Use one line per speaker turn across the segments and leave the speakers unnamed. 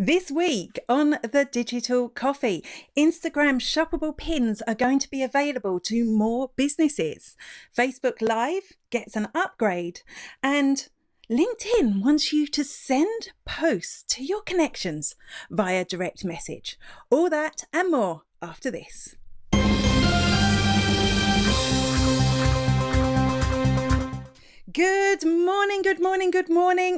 This week on the Digital Coffee, Instagram shoppable pins are going to be available to more businesses. Facebook Live gets an upgrade, and LinkedIn wants you to send posts to your connections via direct message. All that and more after this. Good morning,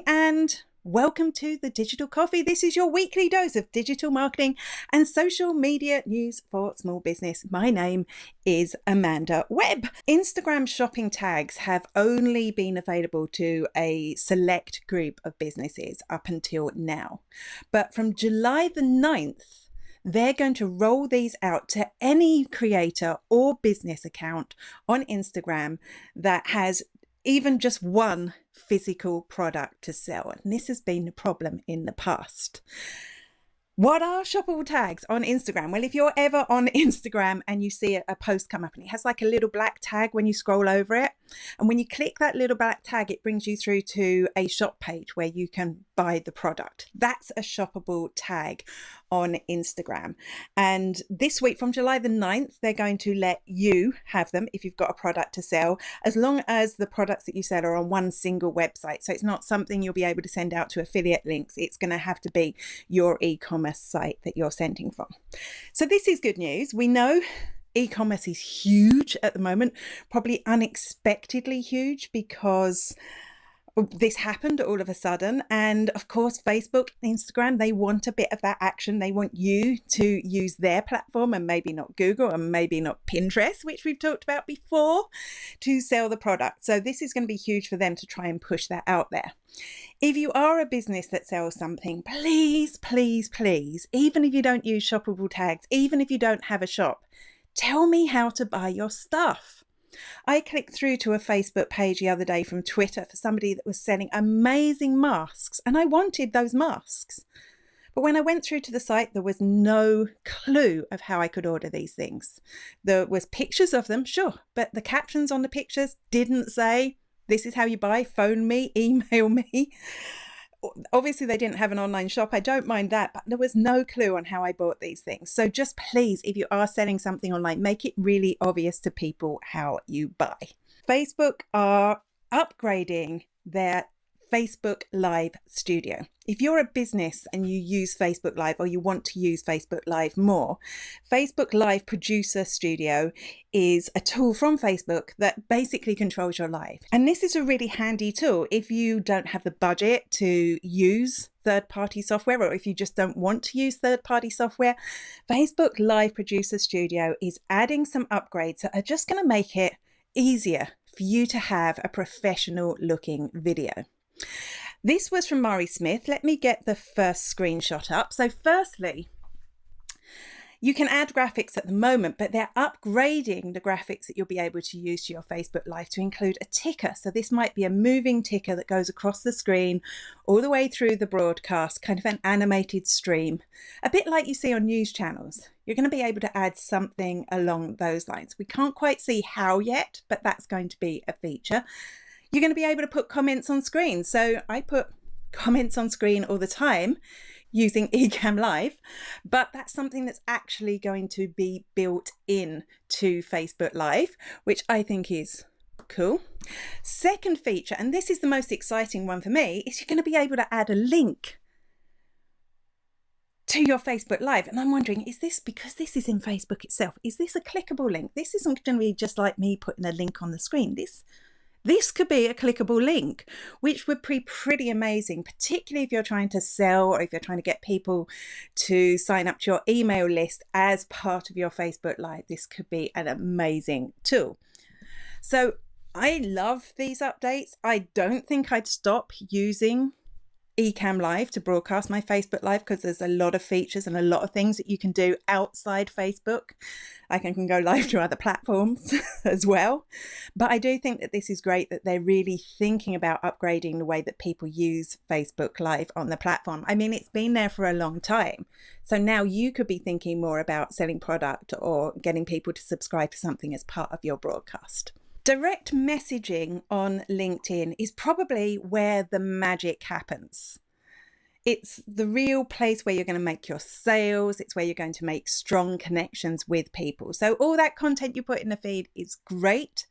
and welcome to the Digital Coffee. This is your weekly dose of digital marketing and social media news for small business. My name is Amanda Webb. Instagram shopping tags have only been available to a select group of businesses up until now. But from July the 9th, they're going to roll these out to any creator or business account on Instagram that has even just one physical product to sell. And this has been a problem in the past. What are shoppable tags on Instagram? Well, if you're ever on Instagram and you see a post come up and it has like a little black tag when you scroll over it, and when you click that little black tag, it brings you through to a shop page where you can buy the product. That's a shoppable tag on Instagram. And this week from July the 9th, they're going to let you have them if you've got a product to sell, as long as the products that you sell are on one single website. So it's not something you'll be able to send out to affiliate links. It's going to have to be your e-commerce site that you're sending from. So this is good news. We know e-commerce is huge at the moment, probably unexpectedly huge because this happened all of a sudden. And of course, Facebook, Instagram, they want a bit of that action. They want you to use their platform and maybe not Google and maybe not Pinterest, which we've talked about before, to sell the product. So this is going to be huge for them to try and push that out there. If you are a business that sells something, please, even if you don't use shoppable tags, even if you don't have a shop, tell me how to buy your stuff. I clicked through to a Facebook page the other day from Twitter for somebody that was selling amazing masks, and I wanted those masks. But when I went through to the site, there was no clue of how I could order these things. There was pictures of them, sure, but the captions on the pictures didn't say, this is how you buy, phone me, email me. Obviously, they didn't have an online shop. I don't mind that, but there was no clue on how I bought these things. So just please, if you are selling something online, make it really obvious to people how you buy. Facebook are upgrading their Facebook Live Studio. If you're a business and you use Facebook Live or you want to use Facebook Live more, Facebook Live Producer Studio is a tool from Facebook that basically controls your live. And this is a really handy tool if you don't have the budget to use third-party software, or if you just don't want to use third-party software. Facebook Live Producer Studio is adding some upgrades that are just going to make it easier for you to have a professional looking video. This was from Mari Smith. Let me get the first screenshot up. So firstly, you can add graphics at the moment, but they're upgrading the graphics that you'll be able to use to your Facebook Live to include a ticker. So this might be a moving ticker that goes across the screen all the way through the broadcast, kind of an animated stream, a bit like you see on news channels. You're going to be able to add something along those lines. We can't quite see how yet, but that's going to be a feature. You're going to be able to put comments on screen. So I put comments on screen all the time using eCamm Live, but that's something that's actually going to be built in to Facebook Live, which I think is cool. Second feature, and this is the most exciting one for me, is you're going to be able to add a link to your Facebook Live. And I'm wondering, is this, because this is in Facebook itself, is this a clickable link? This isn't going to be just like me putting a link on the screen. This could be a clickable link, which would be pretty amazing, particularly if you're trying to sell or if you're trying to get people to sign up to your email list as part of your Facebook Live. This could be an amazing tool. So I love these updates. I don't think I'd stop using eCamm Live to broadcast my Facebook Live because there's a lot of features and a lot of things that you can do outside Facebook. I can go live to other platforms as well. But I do think that this is great that they're really thinking about upgrading the way that people use Facebook Live on the platform. I mean, it's been there for a long time. So now you could be thinking more about selling product or getting people to subscribe to something as part of your broadcast. Direct messaging on LinkedIn is probably where the magic happens. It's the real place where you're going to make your sales. It's where you're going to make strong connections with people. So all that content you put in the feed is great,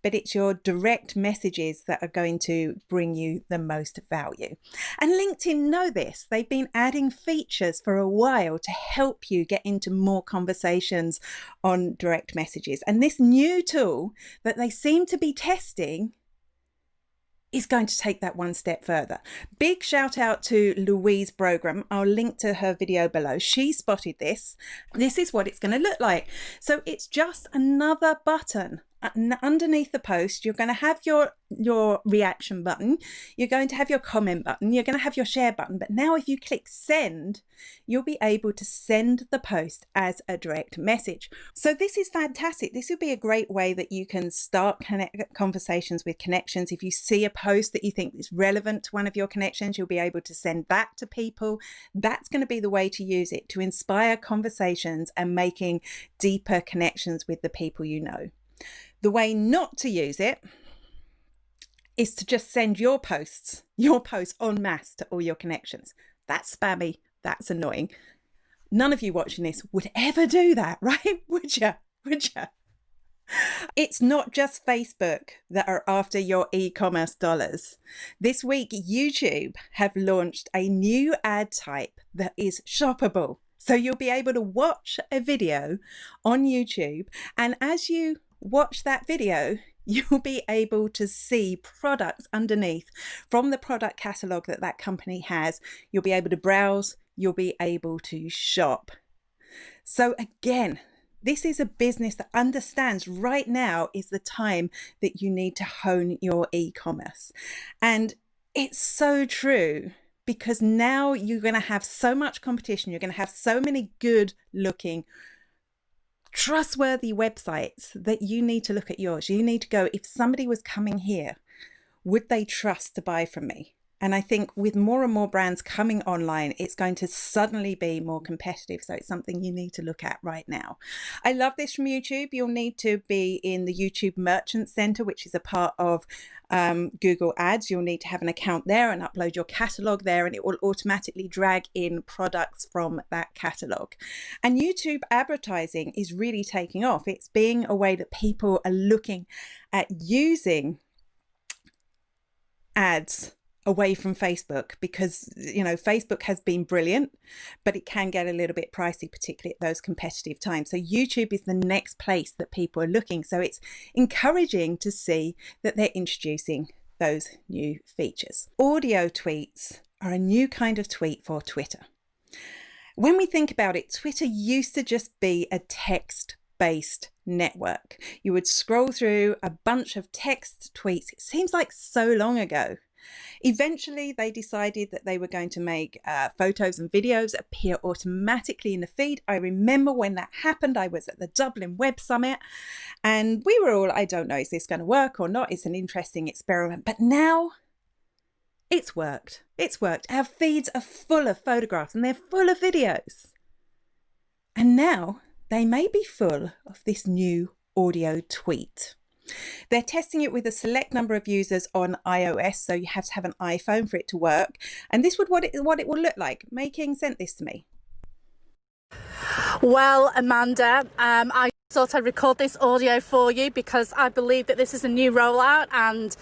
but it's your direct messages that are going to bring you the most value. And LinkedIn know this. They've been adding features for a while to help you get into more conversations on direct messages. And this new tool that they seem to be testing is going to take that one step further. Big shout out to Louise Brogan. I'll link to her video below. She spotted this. This is what it's going to look like. So it's just another button. Underneath the post, you're going to have your reaction button. You're going to have your comment button. You're going to have your share button. But now if you click send, you'll be able to send the post as a direct message. So this is fantastic. This would be a great way that you can start conversations with connections. If you see a post that you think is relevant to one of your connections, you'll be able to send that to people. That's going to be the way to use it, to inspire conversations and making deeper connections with the people you know. The way not to use it is to just send your posts en masse to all your connections. That's spammy. That's annoying. None of you watching this would ever do that, right? Would you? It's not just Facebook that are after your e-commerce dollars. This week, YouTube have launched a new ad type that is shoppable. So you'll be able to watch a video on YouTube, and as you watch that video, you'll be able to see products underneath from the product catalogue that company has. You'll be able to browse, you'll be able to shop. So again, this is a business that understands right now is the time that you need to hone your e-commerce. And it's so true, because now you're going to have so much competition. You're going to have so many good looking, trustworthy websites that you need to look at yours. You need to go, if somebody was coming here, would they trust to buy from me? And I think with more and more brands coming online, it's going to suddenly be more competitive. So it's something you need to look at right now. I love this from YouTube. You'll need to be in the YouTube Merchant Center, which is a part of Google Ads. You'll need to have an account there and upload your catalog there, and it will automatically drag in products from that catalog. And YouTube advertising is really taking off. It's being a way that people are looking at using ads away from Facebook, because Facebook has been brilliant, but it can get a little bit pricey, particularly at those competitive times. So YouTube is the next place that people are looking. So it's encouraging to see that they're introducing those new features. Audio tweets are a new kind of tweet for Twitter. When we think about it, Twitter used to just be a text-based network. You would scroll through a bunch of text tweets. It seems like so long ago. Eventually, they decided that they were going to make photos and videos appear automatically in the feed. I remember when that happened, I was at the Dublin Web Summit, and we were all, I don't know, is this going to work or not? It's an interesting experiment. But now it's worked. It's worked. Our feeds are full of photographs and they're full of videos. And now they may be full of this new audio tweet. They're testing it with a select number of users on iOS, so you have to have an iPhone for it to work. And this would what it will look like. Making sent this to me.
Well, Amanda, I thought I'd record this audio for you because I believe that this is a new rollout and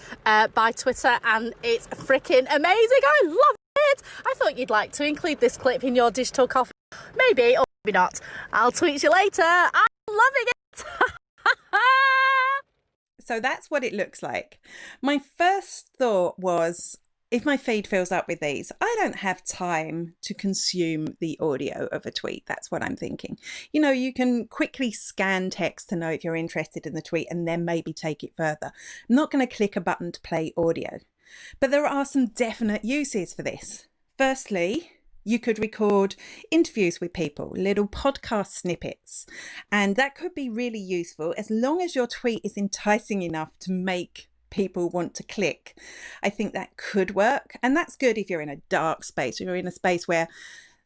by Twitter, and it's freaking amazing. I love it. I thought you'd like to include this clip in your digital coffee. Maybe or maybe not. I'll tweet you later. I'm loving it.
So that's what it looks like. My first thought was, if my feed fills up with these, I don't have time to consume the audio of a tweet. That's what I'm thinking. You can quickly scan text to know if you're interested in the tweet and then maybe take it further. I'm not going to click a button to play audio. But there are some definite uses for this. Firstly, you could record interviews with people, little podcast snippets, and that could be really useful as long as your tweet is enticing enough to make people want to click. I think that could work, and that's good if you're in a dark space or you're in a space where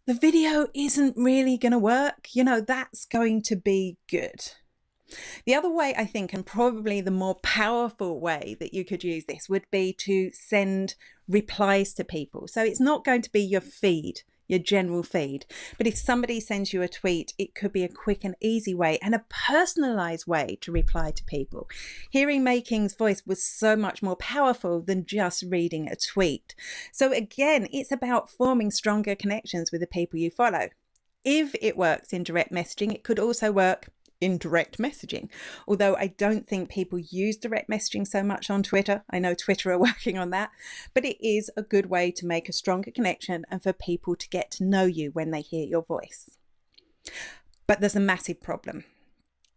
the video isn't really going to work. That's going to be good. The other way, I think, and probably the more powerful way that you could use this would be to send replies to people. So it's not going to be your feed, your general feed. But if somebody sends you a tweet, it could be a quick and easy way and a personalized way to reply to people. Hearing Making's voice was so much more powerful than just reading a tweet. So again, it's about forming stronger connections with the people you follow. If it works in direct messaging, it could also work in direct messaging. Although I don't think people use direct messaging so much on Twitter. I know Twitter are working on that, but it is a good way to make a stronger connection and for people to get to know you when they hear your voice. But there's a massive problem.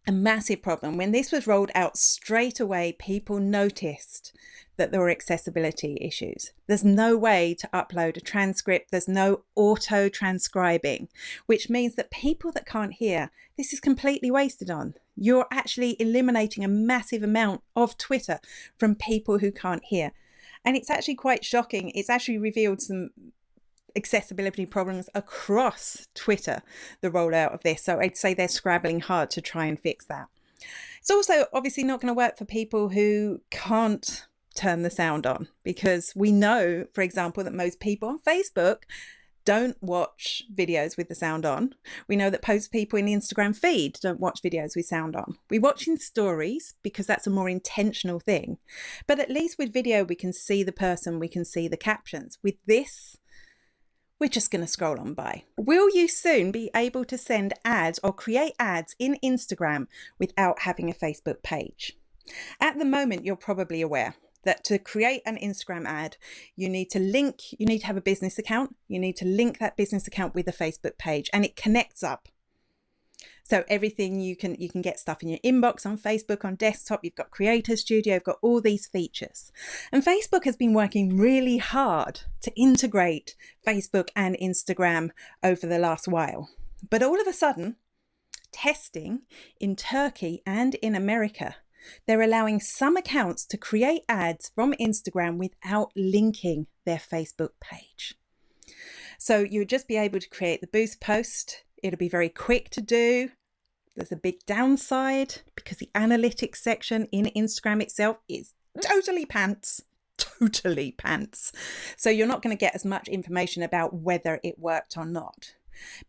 A massive problem. When this was rolled out straight away, people noticed that there were accessibility issues. There's no way to upload a transcript. There's no auto transcribing, which means that people that can't hear, this is completely wasted on. You're actually eliminating a massive amount of Twitter from people who can't hear. And it's actually quite shocking. It's actually revealed some accessibility problems across Twitter, the rollout of this. So I'd say they're scrabbling hard to try and fix that. It's also obviously not going to work for people who can't turn the sound on, because we know, for example, that most people on Facebook don't watch videos with the sound on. We know that most people in the Instagram feed don't watch videos with sound on. We watch in stories because that's a more intentional thing. But at least with video, we can see the person, we can see the captions. With this, we're just going to scroll on by. Will you soon be able to send ads or create ads in Instagram without having a Facebook page? At the moment, you're probably aware that to create an Instagram ad, you need to have a business account. You need to link that business account with a Facebook page, and it connects up. So everything you can get stuff in your inbox on Facebook, on desktop, you've got Creator Studio, you've got all these features. And Facebook has been working really hard to integrate Facebook and Instagram over the last while. But all of a sudden, testing in Turkey and in America, they're allowing some accounts to create ads from Instagram without linking their Facebook page. So you would just be able to create the boost post. It'll be very quick to do. There's a big downside because the analytics section in Instagram itself is totally pants. So you're not going to get as much information about whether it worked or not.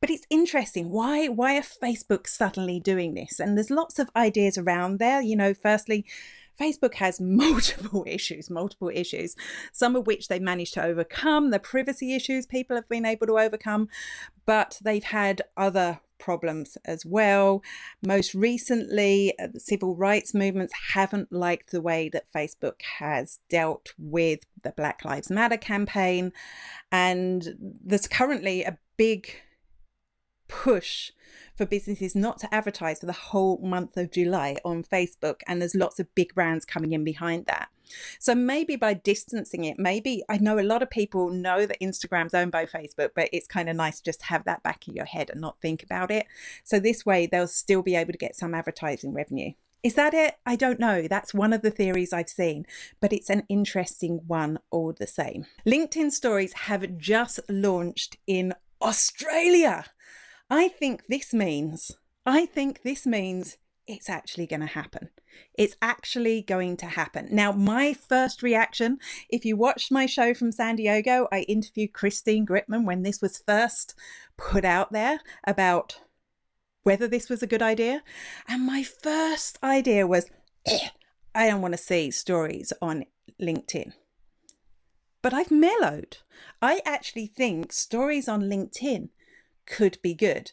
But it's interesting. Why are Facebook suddenly doing this? And there's lots of ideas around there. You know, firstly, Facebook has multiple issues, some of which they managed to overcome. The privacy issues people have been able to overcome, but they've had other problems as well. Most recently, the civil rights movements haven't liked the way that Facebook has dealt with the Black Lives Matter campaign. And there's currently a big push for businesses not to advertise for the whole month of July on Facebook, and there's lots of big brands coming in behind that. So maybe by distancing it, I know a lot of people know that Instagram's owned by Facebook, but it's kind of nice to just have that back in your head and not think about it. So this way they'll still be able to get some advertising revenue. Is that it? I don't know. That's one of the theories I've seen, but it's an interesting one all the same. LinkedIn Stories have just launched in Australia. I think this means it's actually going to happen. It's actually going to happen. Now, my first reaction, if you watched my show from San Diego, I interviewed Christine Gritman when this was first put out there about whether this was a good idea. And my first idea was, I don't want to see stories on LinkedIn. But I've mellowed. I actually think stories on LinkedIn could be good.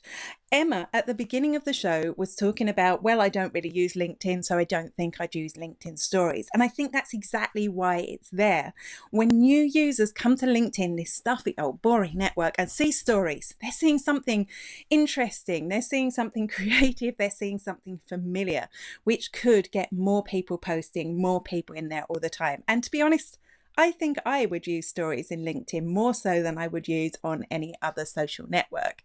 Emma at the beginning of the show was talking about, well, I don't really use LinkedIn, so I don't think I'd use LinkedIn stories. And I think that's exactly why it's there. When new users come to LinkedIn, this stuffy old boring network, and see stories, they're seeing something interesting, they're seeing something creative, they're seeing something familiar, which could get more people posting, more people in there all the time. And to be honest, I think I would use stories in LinkedIn more so than I would use on any other social network.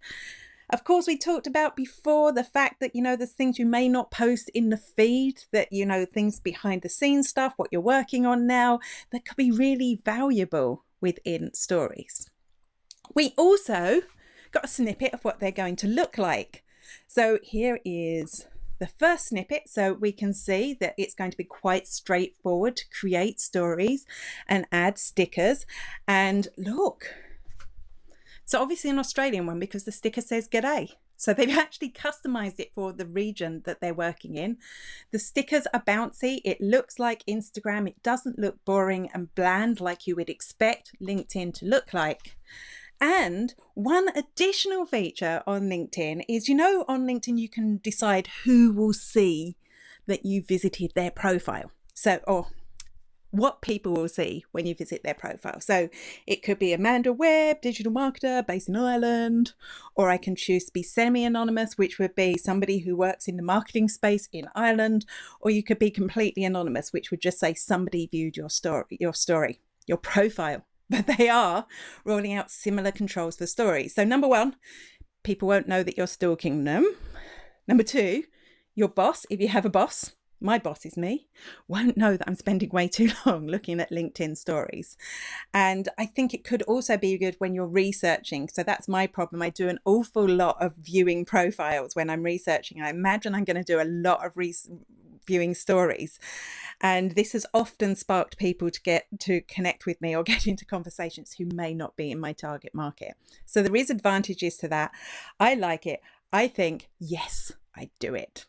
Of course, we talked about before the fact that, there's things you may not post in the feed, that, things behind the scenes stuff, what you're working on now, that could be really valuable within stories. We also got a snippet of what they're going to look like. So here is the first snippet so we can see that it's going to be quite straightforward to create stories and add stickers. And look, so obviously an Australian one because the sticker says g'day. So they've actually customized it for the region that they're working in. The stickers are bouncy. It looks like Instagram. It doesn't look boring and bland like you would expect LinkedIn to look like. And one additional feature on LinkedIn is, you know, on LinkedIn, you can decide who will see that you visited their profile. So, or what people will see when you visit their profile. So it could be Amanda Webb, digital marketer based in Ireland, or I can choose to be semi-anonymous, which would be somebody who works in the marketing space in Ireland, or you could be completely anonymous, which would just say somebody viewed your story, your profile. But they are rolling out similar controls for stories. So number one, people won't know that you're stalking them. Number two, your boss, if you have a boss, my boss is me, won't know that I'm spending way too long looking at LinkedIn stories. And I think it could also be good when you're researching. So that's my problem. I do an awful lot of viewing profiles when I'm researching. I imagine I'm going to do a lot of viewing stories. And this has often sparked people to get to connect with me or get into conversations who may not be in my target market. So there is advantages to that. I like it. I think, yes, I do it.